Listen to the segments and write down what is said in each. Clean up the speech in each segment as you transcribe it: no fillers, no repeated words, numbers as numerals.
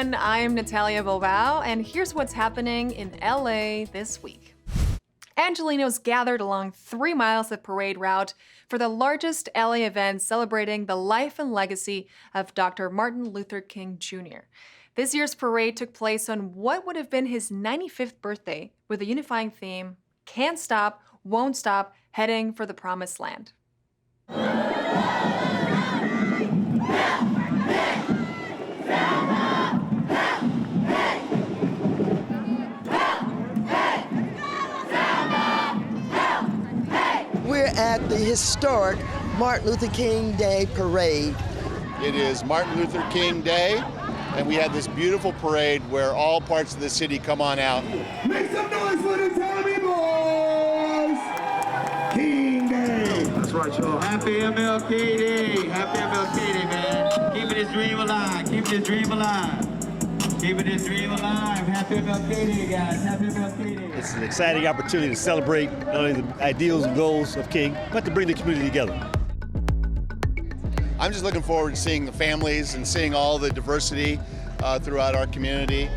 everyone. I'm Natalia Bilbao, and here's what's happening in LA this week. Angelinos gathered along 3 miles of parade route for the largest LA event celebrating the life and legacy of Dr. Martin Luther King Jr. This year's parade took place on what would have been his 95th birthday, with a unifying theme, Can't Stop, Won't Stop, Heading for the Promised Land. We're at the historic Martin Luther King Day Parade. It is Martin Luther King Day, and we have this beautiful parade where all parts of the city come on out. Make some noise for the Tommy Boys! King Day! That's right, y'all. Happy MLK Day! Happy MLK Day, man. Keeping this dream alive. Keeping this dream alive. Keeping this dream alive. Happy MLK Day, guys. Happy MLK Day. It's an exciting opportunity to celebrate not only the ideals and goals of King, but to bring the community together. I'm just looking forward to seeing the families and seeing all the diversity throughout our community.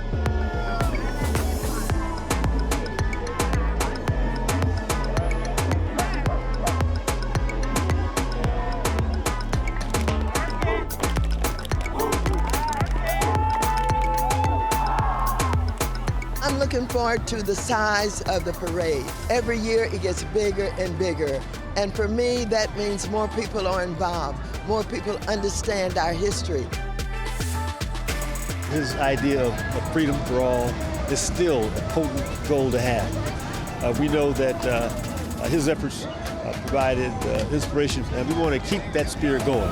I'm looking forward to the size of the parade. Every year it gets bigger and bigger. And for me, that means more people are involved, more people understand our history. His idea of freedom for all is still a potent goal to have. We know that his efforts provided inspiration, and we want to keep that spirit going.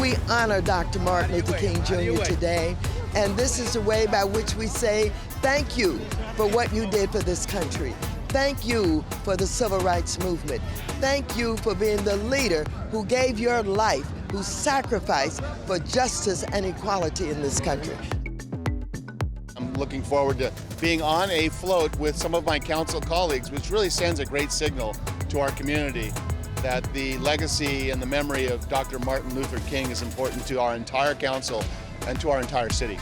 We honor Dr. Martin Luther King Jr. today, and this is a way by which we say thank you for what you did for this country. Thank you for the civil rights movement. Thank you for being the leader who gave your life, who sacrificed for justice and equality in this country. I'm looking forward to being on a float with some of my council colleagues, which really sends a great signal to our community that the legacy and the memory of Dr. Martin Luther King is important to our entire council and to our entire city.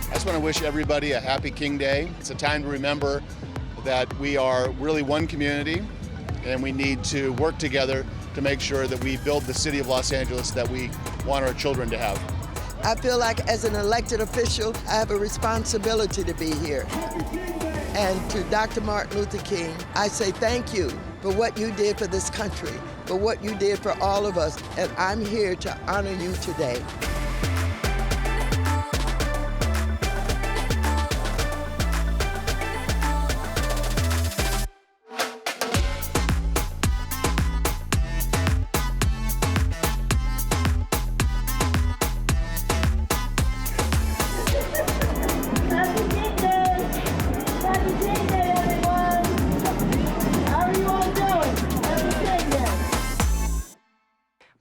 I just want to wish everybody a happy King Day. It's a time to remember that we are really one community, and we need to work together to make sure that we build the city of Los Angeles that we want our children to have. I feel like as an elected official, I have a responsibility to be here. And to Dr. Martin Luther King, I say thank you for what you did for this country, for what you did for all of us, and I'm here to honor you today.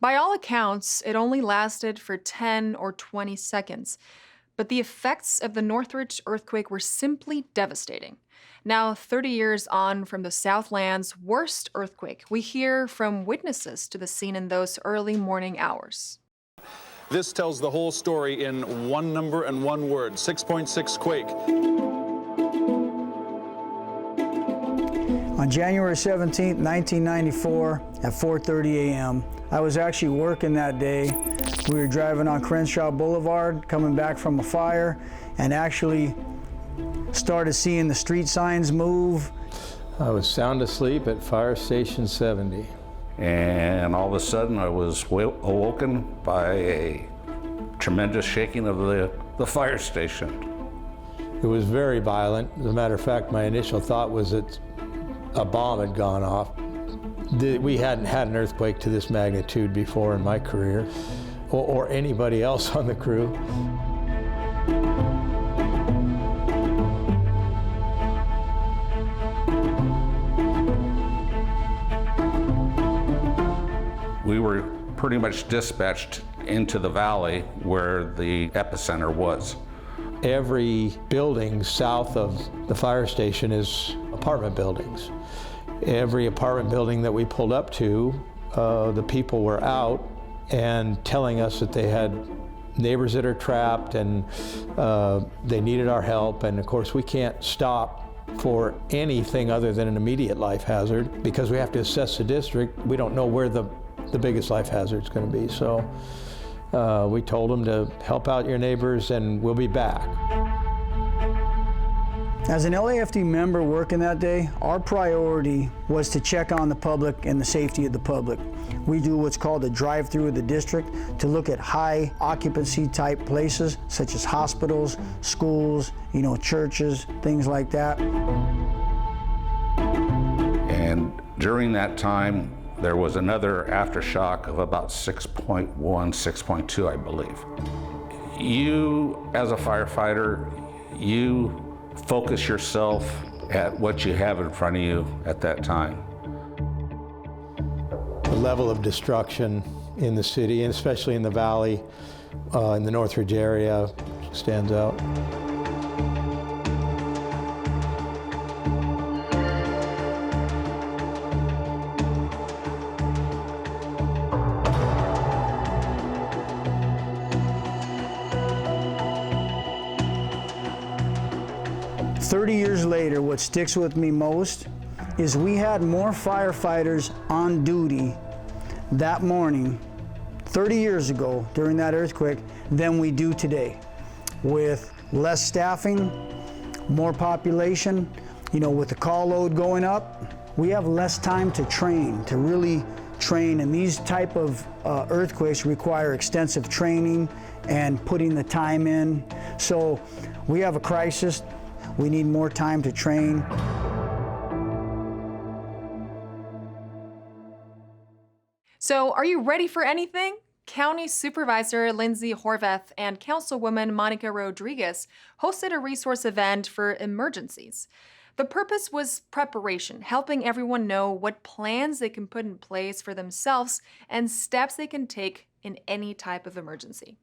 By all accounts, it only lasted for 10 or 20 seconds, but the effects of the Northridge earthquake were simply devastating. Now, 30 years on from the Southland's worst earthquake, we hear from witnesses to the scene in those early morning hours. This tells the whole story in one number and one word, 6.6 quake. On January 17, 1994, at 4:30 a.m., I was actually working that day. We were driving on Crenshaw Boulevard, coming back from a fire, and actually started seeing the street signs move. I was sound asleep at Fire Station 70. And all of a sudden I was awoken by a tremendous shaking of the fire station. It was very violent. As a matter of fact, my initial thought was that a bomb had gone off. We hadn't had an earthquake to this magnitude before in my career, or anybody else on the crew. We were pretty much dispatched into the valley where the epicenter was. Every building south of the fire station is apartment buildings. Every apartment building that we pulled up to, the people were out and telling us that they had neighbors that are trapped and they needed our help. And of course, we can't stop for anything other than an immediate life hazard because we have to assess the district. We don't know where the biggest life hazard is going to be. So we told them to help out your neighbors and we'll be back. As an LAFD member working that day, our priority was to check on the public and the safety of the public. We do what's called a drive-through of the district to look at high occupancy type places such as hospitals, schools, churches, things like that. And during that time, there was another aftershock of about 6.1, 6.2, I believe. You, as a firefighter, you focus yourself at what you have in front of you at that time. The level of destruction in the city, and especially in the valley, in the Northridge area, stands out. Years later, what sticks with me most is we had more firefighters on duty that morning 30 years ago during that earthquake than we do today. With less staffing, more population, with the call load going up, we have less time to train, to really train, and these type of earthquakes require extensive training and putting the time in. So we have a crisis. We need more time to train. So, are you ready for anything? County Supervisor Lindsey Horvath and Councilwoman Monica Rodriguez hosted a resource event for emergencies. The purpose was preparation, helping everyone know what plans they can put in place for themselves and steps they can take in any type of emergency.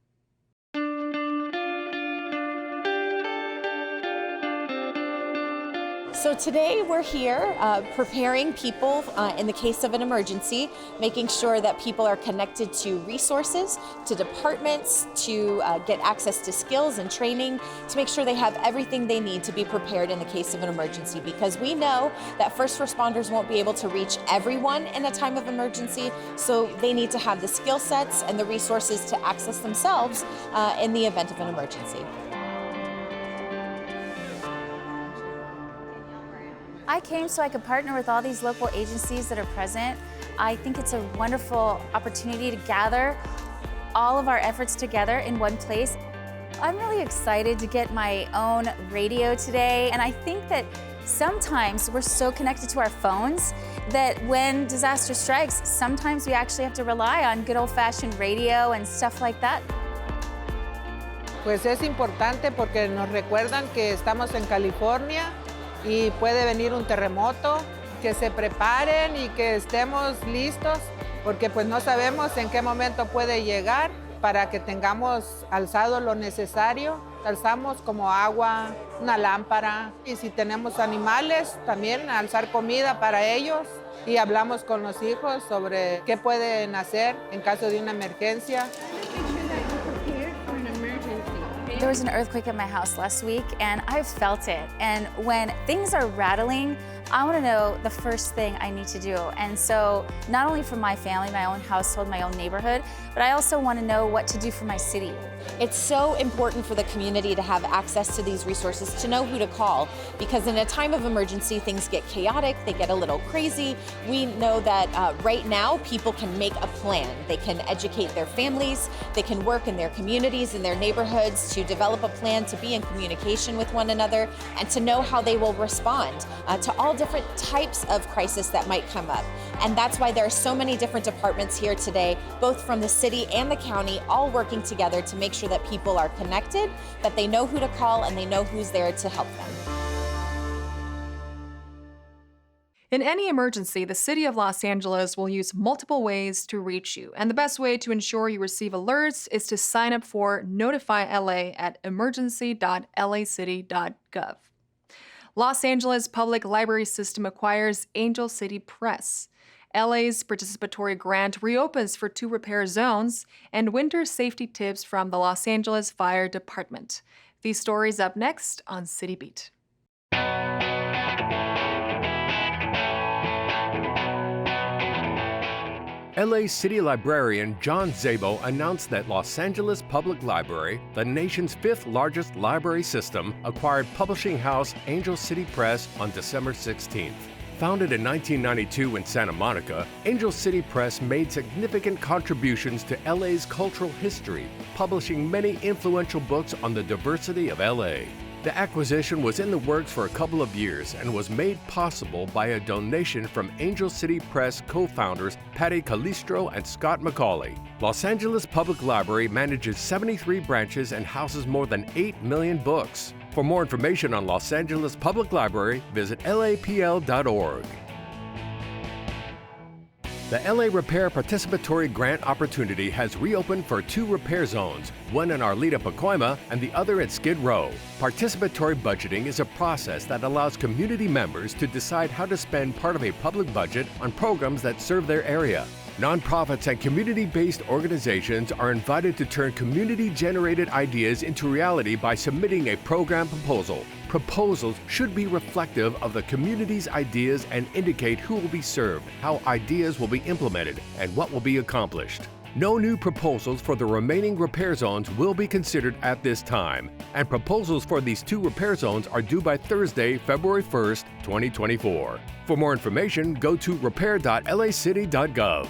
So today we're here preparing people in the case of an emergency, making sure that people are connected to resources, to departments, to get access to skills and training, to make sure they have everything they need to be prepared in the case of an emergency, because we know that first responders won't be able to reach everyone in a time of emergency, so they need to have the skill sets and the resources to access themselves in the event of an emergency. I came so I could partner with all these local agencies that are present. I think it's a wonderful opportunity to gather all of our efforts together in one place. I'm really excited to get my own radio today, and I think that sometimes we're so connected to our phones that when disaster strikes, sometimes we actually have to rely on good old-fashioned radio and stuff like that. Pues es importante porque nos recuerdan que estamos en California y puede venir un terremoto, que se preparen y que estemos listos, porque pues no sabemos en qué momento puede llegar, para que tengamos alzado lo necesario. Alzamos como agua, una lámpara, y si tenemos animales, también alzar comida para ellos, y hablamos con los hijos sobre qué pueden hacer en caso de una emergencia. There was an earthquake at my house last week, and I've felt it. And when things are rattling, I want to know the first thing I need to do. And so not only for my family, my own household, my own neighborhood, but I also want to know what to do for my city. It's so important for the community to have access to these resources, to know who to call, because in a time of emergency, things get chaotic, they get a little crazy. We know that right now, people can make a plan. They can educate their families, they can work in their communities, in their neighborhoods to develop a plan to be in communication with one another and to know how they will respond to all different types of crisis that might come up. And that's why there are so many different departments here today, both from the city and the county, all working together to make sure that people are connected, that they know who to call, and they know who's there to help them. In any emergency, the City of Los Angeles will use multiple ways to reach you, and the best way to ensure you receive alerts is to sign up for Notify LA at emergency.lacity.gov. Los Angeles Public Library System acquires Angel City Press. LA's participatory grant reopens for 2 repair zones, and winter safety tips from the Los Angeles Fire Department. These stories up next on City Beat. LA City Librarian John Szabo announced that Los Angeles Public Library, the nation's 5th largest library system, acquired publishing house Angel City Press on December 16th. Founded in 1992 in Santa Monica, Angel City Press made significant contributions to LA's cultural history, publishing many influential books on the diversity of LA. The acquisition was in the works for a couple of years and was made possible by a donation from Angel City Press co-founders Patty Calistro and Scott McCauley. Los Angeles Public Library manages 73 branches and houses more than 8 million books. For more information on Los Angeles Public Library, visit LAPL.org. The LA Repair Participatory Grant Opportunity has reopened for 2 repair zones, one in Arleta, Pacoima, and the other at Skid Row. Participatory budgeting is a process that allows community members to decide how to spend part of a public budget on programs that serve their area. Nonprofits and community-based organizations are invited to turn community-generated ideas into reality by submitting a program proposal. Proposals should be reflective of the community's ideas and indicate who will be served, how ideas will be implemented, and what will be accomplished. No new proposals for the remaining repair zones will be considered at this time, and proposals for these 2 repair zones are due by Thursday, February 1st, 2024. For more information, go to repair.lacity.gov.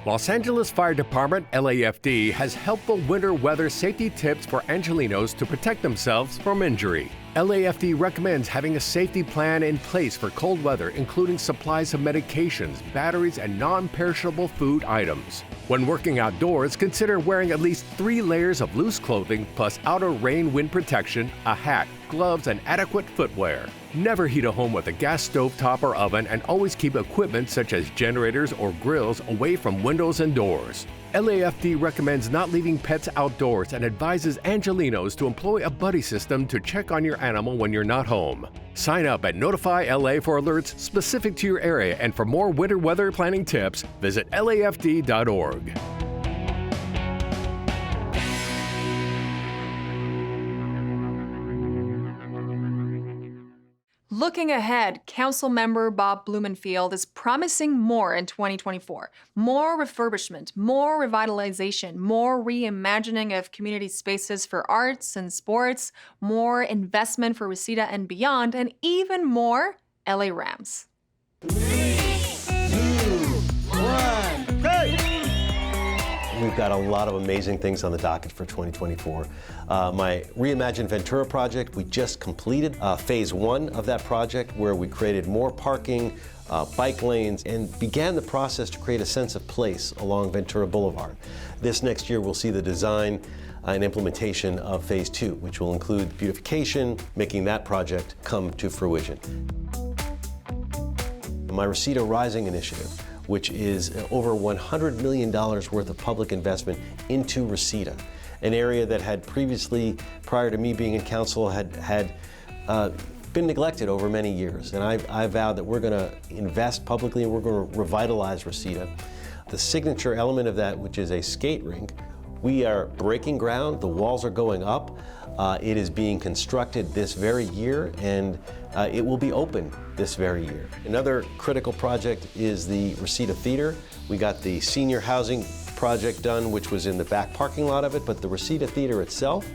Los Angeles Fire Department, LAFD, has helpful winter weather safety tips for Angelenos to protect themselves from injury. LAFD recommends having a safety plan in place for cold weather, including supplies of medications, batteries, and non-perishable food items. When working outdoors, consider wearing at least 3 layers of loose clothing plus outer rain wind protection, a hat, gloves, and adequate footwear. Never heat a home with a gas stove top or oven, and always keep equipment such as generators or grills away from windows and doors. LAFD recommends not leaving pets outdoors and advises Angelenos to employ a buddy system to check on your animal when you're not home. Sign up at Notify LA for alerts specific to your area, and for more winter weather planning tips, visit LAFD.org. Looking ahead, Councilmember Bob Blumenfield is promising more in 2024. More refurbishment, more revitalization, more reimagining of community spaces for arts and sports, more investment for Reseda and beyond, and even more LA Rams. 3, 2, 1, go! We've got a lot of amazing things on the docket for 2024. My Reimagine Ventura project, we just completed phase 1 of that project, where we created more parking, bike lanes, and began the process to create a sense of place along Ventura Boulevard. This next year, we'll see the design and implementation of phase 2, which will include beautification, making that project come to fruition. My Reseda Rising initiative, which is over $100 million worth of public investment into Reseda, an area that had previously, prior to me being in council, had been neglected over many years. And I vowed that we're going to invest publicly and we're going to revitalize Reseda. The signature element of that, which is a skate rink, we are breaking ground, the walls are going up. It is being constructed this very year, and it will be open this very year. Another critical project is the Reseda Theater. We got the senior housing project done, which was in the back parking lot of it, but the Reseda Theater itself,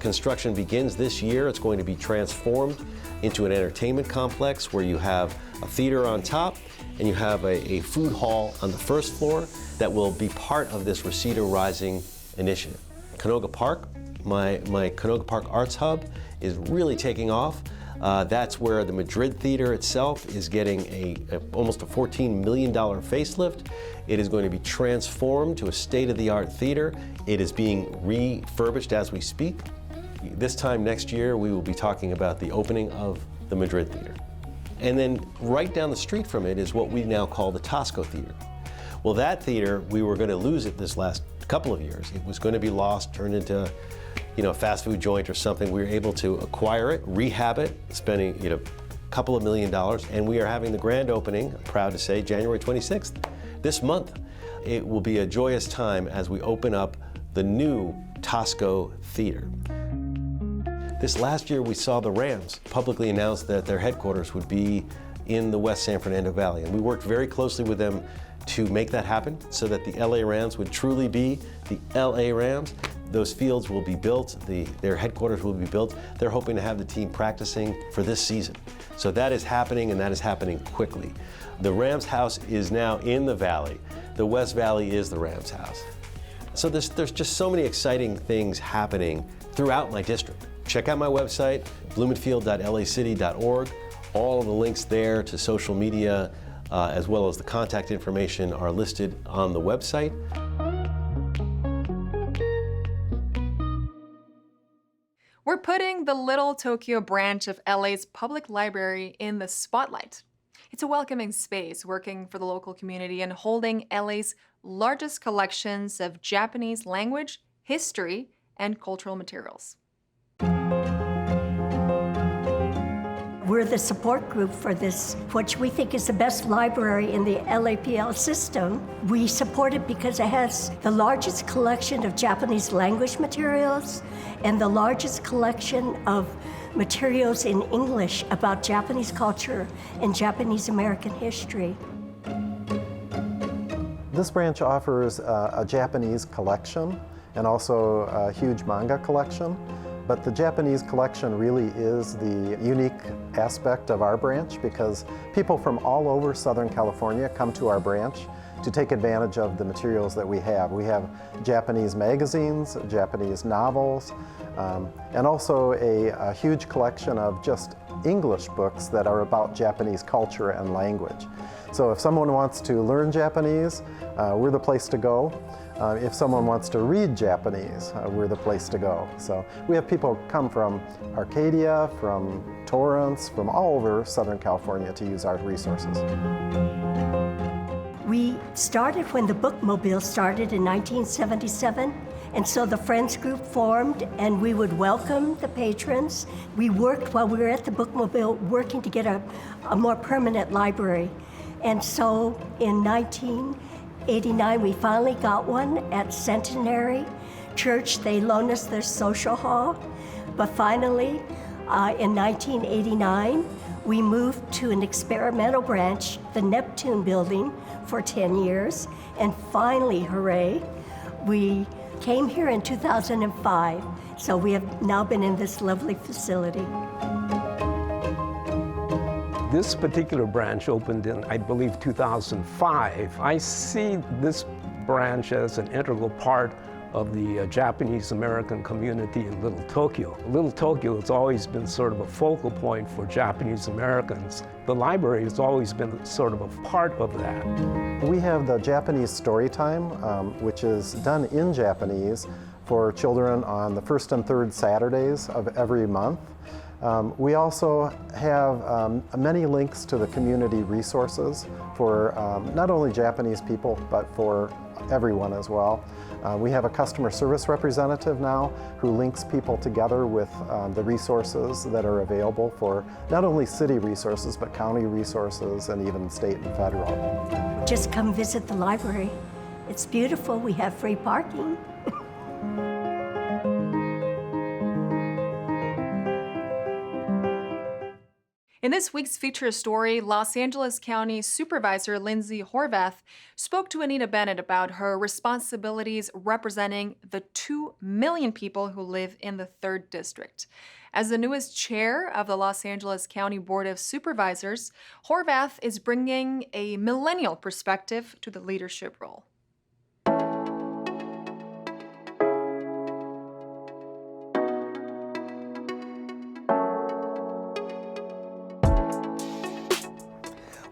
construction begins this year. It's going to be transformed into an entertainment complex where you have a theater on top and you have a food hall on the first floor that will be part of this Reseda Rising initiative. Canoga Park, my Canoga Park Arts Hub, is really taking off. That's where the Madrid Theater itself is getting almost a $14 million facelift. It is going to be transformed to a state-of-the-art theater. It is being refurbished as we speak. This time next year, we will be talking about the opening of the Madrid Theater. And then right down the street from it is what we now call the Tosco Theater. Well, that theater, we were going to lose it this last couple of years. It was going to be lost, turned into, a fast food joint or something. We were able to acquire it, rehab it, spending, a couple of $1 million, and we are having the grand opening, I'm proud to say, January 26th, this month. It will be a joyous time as we open up the new Tosco Theater. This last year, we saw the Rams publicly announce that their headquarters would be in the West San Fernando Valley, and we worked very closely with them to make that happen so that the LA Rams would truly be the LA Rams. Those fields will be built, their headquarters will be built. They're hoping to have the team practicing for this season. So that is happening, and that is happening quickly. The Rams house is now in the Valley. The West Valley is the Rams house. So there's just so many exciting things happening throughout my district. Check out my website, blumenfield.lacity.org. All of the links there to social media, as well as the contact information, are listed on the website. We're putting the Little Tokyo branch of LA's public library in the spotlight. It's a welcoming space working for the local community and holding LA's largest collections of Japanese language, history, and cultural materials. We're the support group for this, which we think is the best library in the LAPL system. We support it because it has the largest collection of Japanese language materials and the largest collection of materials in English about Japanese culture and Japanese American history. This branch offers a Japanese collection and also a huge manga collection. But the Japanese collection really is the unique aspect of our branch because people from all over Southern California come to our branch to take advantage of the materials that we have. We have Japanese magazines, Japanese novels, and also a huge collection of just English books that are about Japanese culture and language. So if someone wants to learn Japanese, we're the place to go. If someone wants to read Japanese, we're the place to go. So we have people come from Arcadia, from Torrance, from all over Southern California to use our resources. We started when the Bookmobile started in 1977, and so the Friends Group formed, and we would welcome the patrons. We worked while we were at the Bookmobile working to get a more permanent library. And so in 1989, we finally got one at Centenary Church. They loaned us their social hall. But finally, in 1989, we moved to an experimental branch, the Neptune building, for 10 years. And finally, hooray, we came here in 2005. So we have now been in this lovely facility. This particular branch opened in, I believe, 2005. I see this branch as an integral part of the Japanese American community in Little Tokyo. Little Tokyo has always been sort of a focal point for Japanese Americans. The library has always been sort of a part of that. We have the Japanese story time, which is done in Japanese for children on the first and third Saturdays of every month. We also have many links to the community resources for not only Japanese people, but for everyone as well. We have a customer service representative now who links people together with the resources that are available for not only city resources, but county resources and even state and federal. Just come visit the library. It's beautiful. We have free parking. In this week's feature story, Los Angeles County Supervisor Lindsey Horvath spoke to Anita Bennett about her responsibilities representing the 2 million people who live in the 3rd District. As the newest chair of the Los Angeles County Board of Supervisors, Horvath is bringing a millennial perspective to the leadership role.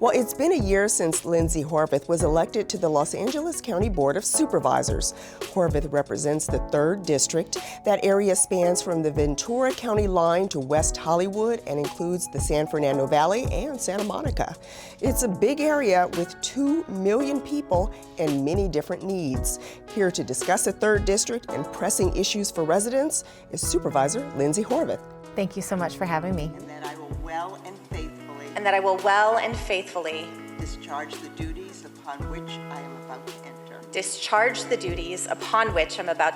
Well, it's been a year since Lindsey Horvath was elected to the Los Angeles County Board of Supervisors. Horvath represents the 3rd District. That area spans from the Ventura County line to West Hollywood and includes the San Fernando Valley and Santa Monica. It's a big area with 2 million people and many different needs. Here to discuss the 3rd District and pressing issues for residents is Supervisor Lindsey Horvath. Thank you so much for having me. And that I will well and faithfully Discharge the duties upon which I am about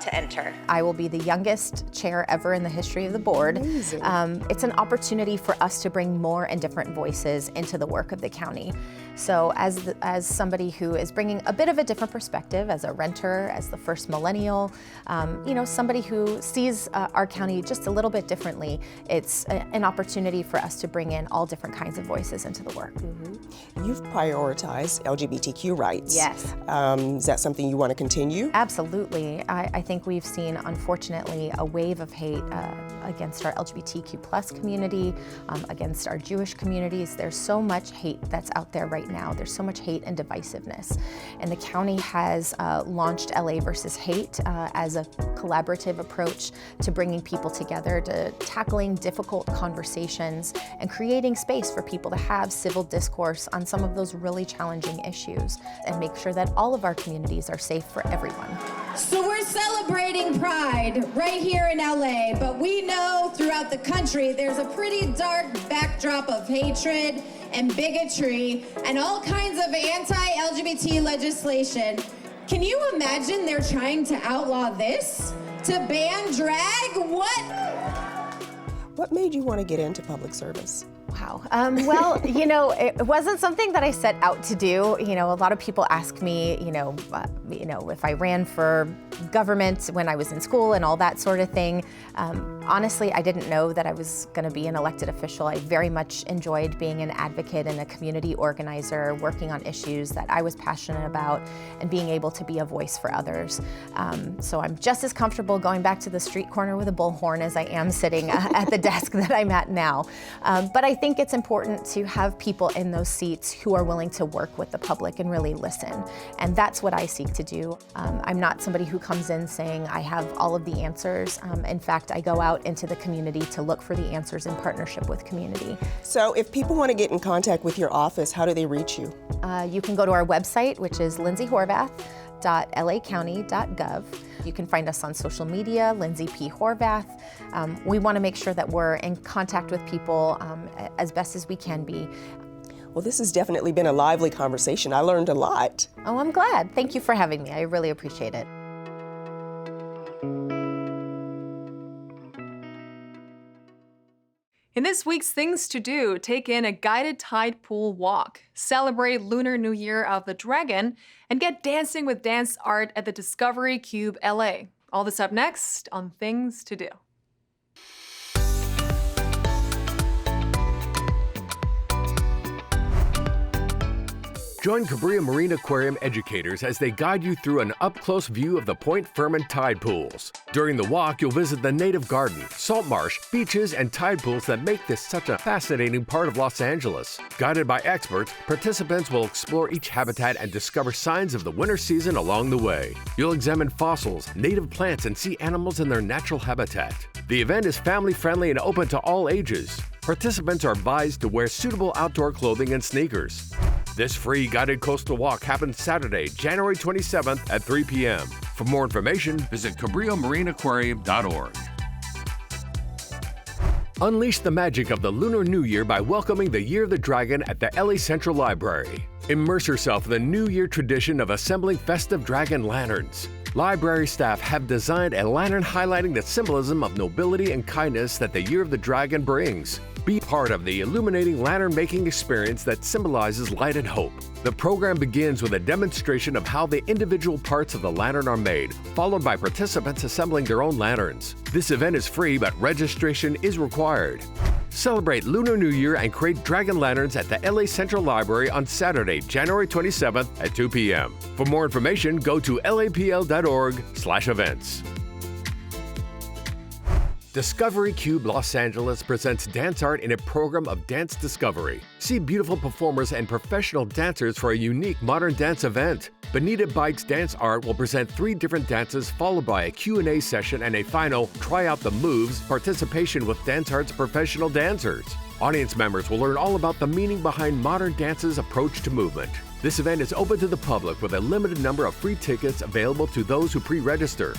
to enter. I will be the youngest chair ever in the history of the board. Amazing. It's an opportunity for us to bring more and different voices into the work of the county. So as somebody who is bringing a bit of a different perspective, as a renter, as the first millennial, somebody who sees our county just a little bit differently, it's an opportunity for us to bring in all different kinds of voices into the work. Mm-hmm. You've prioritized LGBTQ rights. Yes. Is that something you want to continue? Absolutely. I think we've seen, unfortunately, a wave of hate against our LGBTQ plus community, against our Jewish communities. There's so much hate that's out there right now. There's so much hate and divisiveness. And the county has launched LA versus Hate as a collaborative approach to bringing people together, to tackling difficult conversations and creating space for people to have civil discourse on some of those really challenging issues and make sure that all of our communities are safe for everyone. So we're celebrating Pride right here in LA, but we know throughout the country there's a pretty dark backdrop of hatred and bigotry and all kinds of anti-LGBT legislation. Can you imagine they're trying to outlaw this? To ban drag? What made you want to get into public service? Wow. Well, it wasn't something that I set out to do. A lot of people ask me, if I ran for government when I was in school and all that sort of thing. Honestly, I didn't know that I was going to be an elected official. I very much enjoyed being an advocate and a community organizer, working on issues that I was passionate about and being able to be a voice for others. So I'm just as comfortable going back to the street corner with a bullhorn as I am sitting at the desk that I'm at now. But I think it's important to have people in those seats who are willing to work with the public and really listen. And that's what I seek to do. I'm not somebody who comes in saying I have all of the answers. In fact, I go out into the community to look for the answers in partnership with community. So if people want to get in contact with your office, how do they reach you? You can go to our website, which is lindseyhorvath.lacounty.gov. You can find us on social media, Lindsey P. Horvath. We want to make sure that we're in contact with people as best as we can be. Well, this has definitely been a lively conversation. I learned a lot. Oh, I'm glad. Thank you for having me. I really appreciate it. In this week's Things to Do, take in a guided Tidepool walk, celebrate Lunar New Year of the Dragon, and get dancing with Danceart at the Discovery Cube LA. All this up next on Things to Do. Join Cabrillo Marine Aquarium educators as they guide you through an up-close view of the Point Fermin tide pools. During the walk, you'll visit the native garden, salt marsh, beaches, and tide pools that make this such a fascinating part of Los Angeles. Guided by experts, participants will explore each habitat and discover signs of the winter season along the way. You'll examine fossils, native plants, and see animals in their natural habitat. The event is family-friendly and open to all ages. Participants are advised to wear suitable outdoor clothing and sneakers. This free guided coastal walk happens Saturday, January 27th at 3 p.m. For more information, visit CabrilloMarineAquarium.org. Unleash the magic of the Lunar New Year by welcoming the Year of the Dragon at the LA Central Library. Immerse yourself in the New Year tradition of assembling festive dragon lanterns. Library staff have designed a lantern highlighting the symbolism of nobility and kindness that the Year of the Dragon brings. Be part of the illuminating lantern-making experience that symbolizes light and hope. The program begins with a demonstration of how the individual parts of the lantern are made, followed by participants assembling their own lanterns. This event is free, but registration is required. Celebrate Lunar New Year and create dragon lanterns at the LA Central Library on Saturday, January 27th at 2 p.m. For more information, go to lapl.org/events. Discovery Cube Los Angeles presents Danceart in a program of dance discovery. See beautiful performers and professional dancers for a unique modern dance event. Bonita Bike's Danceart will present 3 different dances followed by a Q&A session and a final Try Out the Moves participation with Danceart's professional dancers. Audience members will learn all about the meaning behind modern dance's approach to movement. This event is open to the public with a limited number of free tickets available to those who pre-register.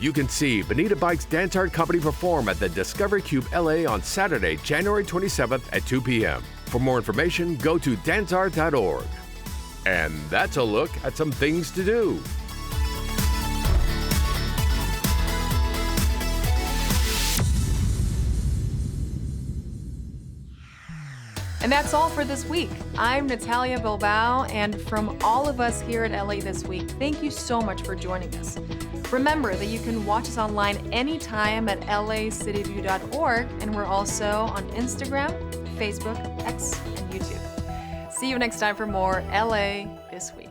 You can see Bonita Bike's Danceart Company perform at the Discovery Cube LA on Saturday, January 27th at 2 p.m. For more information, go to danceart.org. And that's a look at some things to do. And that's all for this week. I'm Natalia Bilbao, and from all of us here at LA This Week, thank you so much for joining us. Remember that you can watch us online anytime at lacitywiew.org, and we're also on Instagram, Facebook, X, and YouTube. See you next time for more LA This Week.